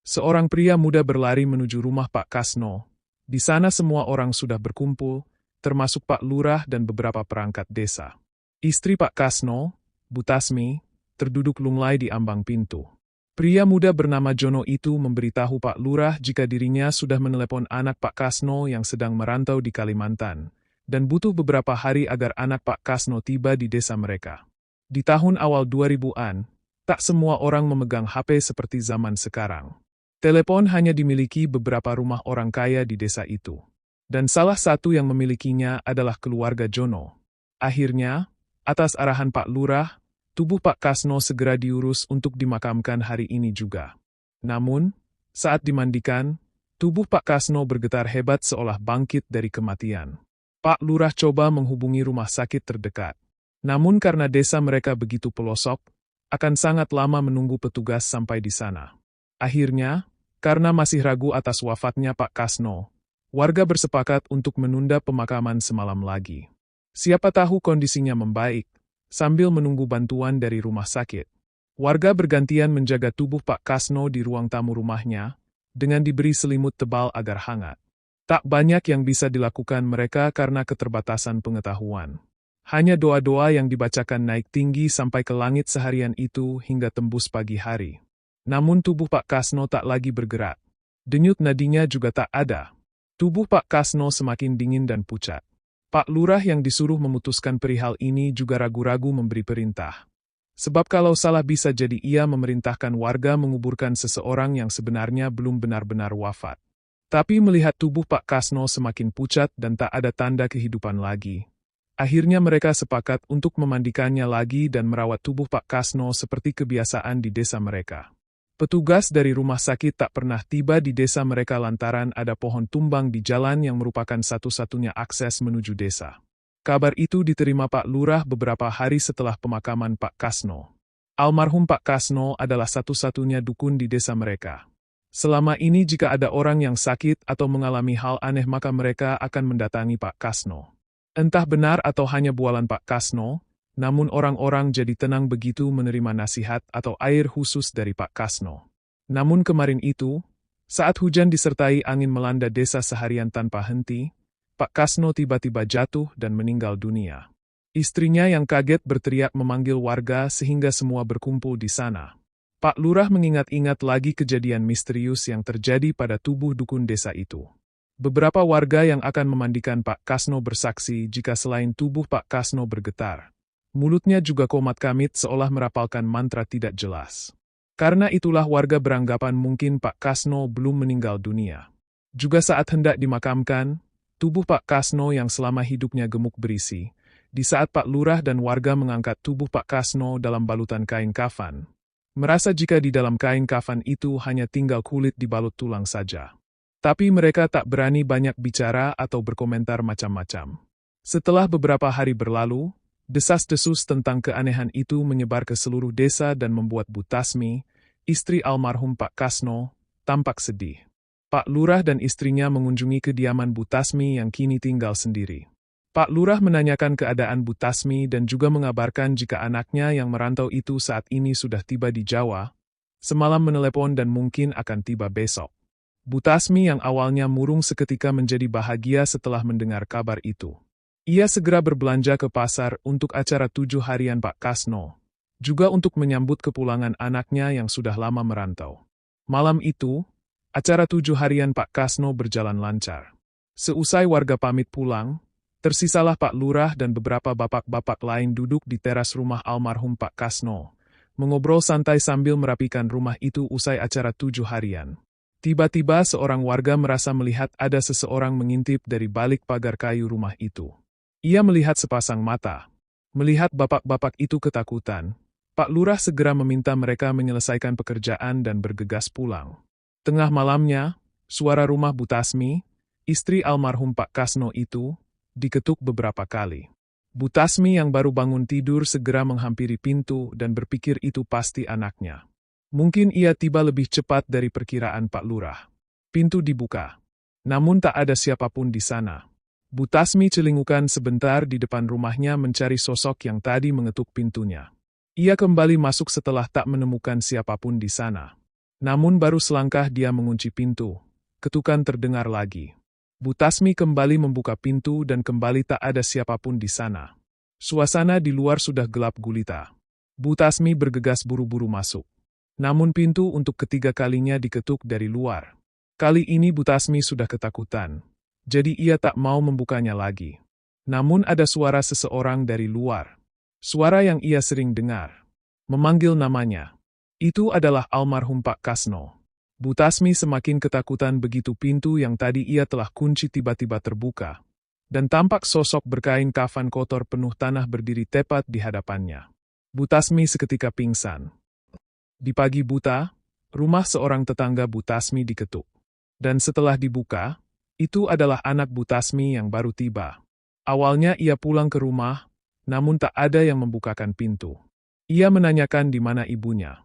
Seorang pria muda berlari menuju rumah Pak Kasno. Di sana semua orang sudah berkumpul, termasuk Pak Lurah dan beberapa perangkat desa. Istri Pak Kasno, Bu Tasmi, terduduk lunglai di ambang pintu. Pria muda bernama Jono itu memberitahu Pak Lurah jika dirinya sudah menelepon anak Pak Kasno yang sedang merantau di Kalimantan, dan butuh beberapa hari agar anak Pak Kasno tiba di desa mereka. Di tahun awal 2000-an, tak semua orang memegang HP seperti zaman sekarang. Telepon hanya dimiliki beberapa rumah orang kaya di desa itu. Dan salah satu yang memilikinya adalah keluarga Jono. Akhirnya, atas arahan Pak Lurah, tubuh Pak Kasno segera diurus untuk dimakamkan hari ini juga. Namun, saat dimandikan, tubuh Pak Kasno bergetar hebat seolah bangkit dari kematian. Pak Lurah coba menghubungi rumah sakit terdekat. Namun karena desa mereka begitu pelosok, akan sangat lama menunggu petugas sampai di sana. Akhirnya, karena masih ragu atas wafatnya Pak Kasno, warga bersepakat untuk menunda pemakaman semalam lagi. Siapa tahu kondisinya membaik, sambil menunggu bantuan dari rumah sakit. Warga bergantian menjaga tubuh Pak Kasno di ruang tamu rumahnya, dengan diberi selimut tebal agar hangat. Tak banyak yang bisa dilakukan mereka karena keterbatasan pengetahuan. Hanya doa-doa yang dibacakan naik tinggi sampai ke langit seharian itu hingga tembus pagi hari. Namun tubuh Pak Kasno tak lagi bergerak. Denyut nadinya juga tak ada. Tubuh Pak Kasno semakin dingin dan pucat. Pak Lurah yang disuruh memutuskan perihal ini juga ragu-ragu memberi perintah. Sebab kalau salah bisa jadi ia memerintahkan warga menguburkan seseorang yang sebenarnya belum benar-benar wafat. Tapi melihat tubuh Pak Kasno semakin pucat dan tak ada tanda kehidupan lagi, akhirnya mereka sepakat untuk memandikannya lagi dan merawat tubuh Pak Kasno seperti kebiasaan di desa mereka. Petugas dari rumah sakit tak pernah tiba di desa mereka lantaran ada pohon tumbang di jalan yang merupakan satu-satunya akses menuju desa. Kabar itu diterima Pak Lurah beberapa hari setelah pemakaman Pak Kasno. Almarhum Pak Kasno adalah satu-satunya dukun di desa mereka. Selama ini jika ada orang yang sakit atau mengalami hal aneh maka mereka akan mendatangi Pak Kasno. Entah benar atau hanya bualan Pak Kasno, namun orang-orang jadi tenang begitu menerima nasihat atau air khusus dari Pak Kasno. Namun kemarin itu, saat hujan disertai angin melanda desa seharian tanpa henti, Pak Kasno tiba-tiba jatuh dan meninggal dunia. Istrinya yang kaget berteriak memanggil warga sehingga semua berkumpul di sana. Pak Lurah mengingat-ingat lagi kejadian misterius yang terjadi pada tubuh dukun desa itu. Beberapa warga yang akan memandikan Pak Kasno bersaksi jika selain tubuh Pak Kasno bergetar, mulutnya juga komat-kamit seolah merapalkan mantra tidak jelas. Karena itulah warga beranggapan mungkin Pak Kasno belum meninggal dunia. Juga saat hendak dimakamkan, tubuh Pak Kasno yang selama hidupnya gemuk berisi, di saat Pak Lurah dan warga mengangkat tubuh Pak Kasno dalam balutan kain kafan, merasa jika di dalam kain kafan itu hanya tinggal kulit dibalut tulang saja. Tapi mereka tak berani banyak bicara atau berkomentar macam-macam. Setelah beberapa hari berlalu, desas-desus tentang keanehan itu menyebar ke seluruh desa dan membuat Bu Tasmi, istri almarhum Pak Kasno, tampak sedih. Pak Lurah dan istrinya mengunjungi kediaman Bu Tasmi yang kini tinggal sendiri. Pak Lurah menanyakan keadaan Bu Tasmi dan juga mengabarkan jika anaknya yang merantau itu saat ini sudah tiba di Jawa, semalam menelepon dan mungkin akan tiba besok. Bu Tasmi yang awalnya murung seketika menjadi bahagia setelah mendengar kabar itu. Ia segera berbelanja ke pasar untuk acara 7 harian Pak Kasno, juga untuk menyambut kepulangan anaknya yang sudah lama merantau. Malam itu, acara 7 harian Pak Kasno berjalan lancar. Seusai warga pamit pulang, tersisalah Pak Lurah dan beberapa bapak-bapak lain duduk di teras rumah almarhum Pak Kasno, mengobrol santai sambil merapikan rumah itu usai acara 7 harian. Tiba-tiba seorang warga merasa melihat ada seseorang mengintip dari balik pagar kayu rumah itu. Ia melihat sepasang mata. Melihat bapak-bapak itu ketakutan, Pak Lurah segera meminta mereka menyelesaikan pekerjaan dan bergegas pulang. Tengah malamnya, suara rumah Bu Tasmi, istri almarhum Pak Kasno itu, diketuk beberapa kali. Bu Tasmi yang baru bangun tidur segera menghampiri pintu dan berpikir itu pasti anaknya. Mungkin ia tiba lebih cepat dari perkiraan Pak Lurah. Pintu dibuka. Namun tak ada siapapun di sana. Bu Tasmi celingukan sebentar di depan rumahnya mencari sosok yang tadi mengetuk pintunya. Ia kembali masuk setelah tak menemukan siapapun di sana. Namun baru selangkah dia mengunci pintu, ketukan terdengar lagi. Bu Tasmi kembali membuka pintu dan kembali tak ada siapapun di sana. Suasana di luar sudah gelap gulita. Bu Tasmi bergegas buru-buru masuk. Namun pintu untuk ketiga kalinya diketuk dari luar. Kali ini Bu Tasmi sudah ketakutan. Jadi ia tak mau membukanya lagi. Namun ada suara seseorang dari luar. Suara yang ia sering dengar. Memanggil namanya. Itu adalah almarhum Pak Kasno. Bu Tasmi semakin ketakutan begitu pintu yang tadi ia telah kunci tiba-tiba terbuka. Dan tampak sosok berkain kafan kotor penuh tanah berdiri tepat di hadapannya. Bu Tasmi seketika pingsan. Di pagi buta, rumah seorang tetangga Bu Tasmi diketuk. Dan setelah dibuka, itu adalah anak Bu Tasmi yang baru tiba. Awalnya ia pulang ke rumah, namun tak ada yang membukakan pintu. Ia menanyakan di mana ibunya.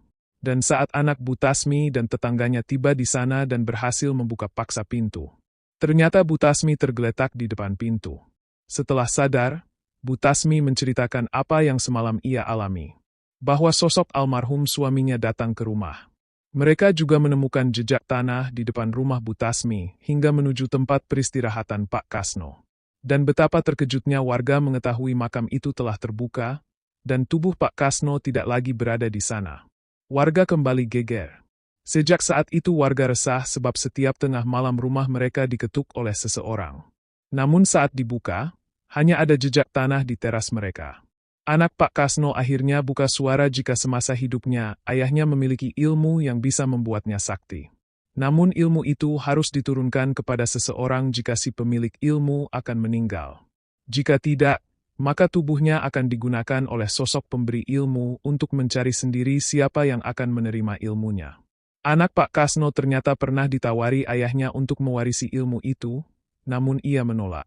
Dan saat anak Bu Tasmi dan tetangganya tiba di sana dan berhasil membuka paksa pintu. Ternyata Bu Tasmi tergeletak di depan pintu. Setelah sadar, Bu Tasmi menceritakan apa yang semalam ia alami. Bahwa sosok almarhum suaminya datang ke rumah. Mereka juga menemukan jejak tanah di depan rumah Bu Tasmi hingga menuju tempat peristirahatan Pak Kasno. Dan betapa terkejutnya warga mengetahui makam itu telah terbuka, dan tubuh Pak Kasno tidak lagi berada di sana. Warga kembali geger. Sejak saat itu warga resah sebab setiap tengah malam rumah mereka diketuk oleh seseorang. Namun saat dibuka, hanya ada jejak tanah di teras mereka. Anak Pak Kasno akhirnya buka suara jika semasa hidupnya ayahnya memiliki ilmu yang bisa membuatnya sakti. Namun ilmu itu harus diturunkan kepada seseorang jika si pemilik ilmu akan meninggal. Jika tidak, maka tubuhnya akan digunakan oleh sosok pemberi ilmu untuk mencari sendiri siapa yang akan menerima ilmunya. Anak Pak Kasno ternyata pernah ditawari ayahnya untuk mewarisi ilmu itu, namun ia menolak.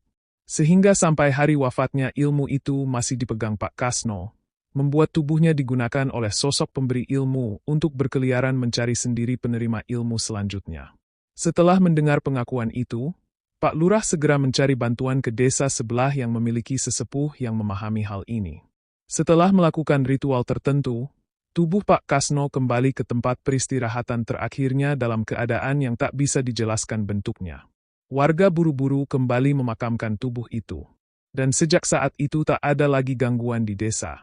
Sehingga sampai hari wafatnya ilmu itu masih dipegang Pak Kasno, membuat tubuhnya digunakan oleh sosok pemberi ilmu untuk berkeliaran mencari sendiri penerima ilmu selanjutnya. Setelah mendengar pengakuan itu, Pak Lurah segera mencari bantuan ke desa sebelah yang memiliki sesepuh yang memahami hal ini. Setelah melakukan ritual tertentu, tubuh Pak Kasno kembali ke tempat peristirahatan terakhirnya dalam keadaan yang tak bisa dijelaskan bentuknya. Warga buru-buru kembali memakamkan tubuh itu. Dan sejak saat itu tak ada lagi gangguan di desa.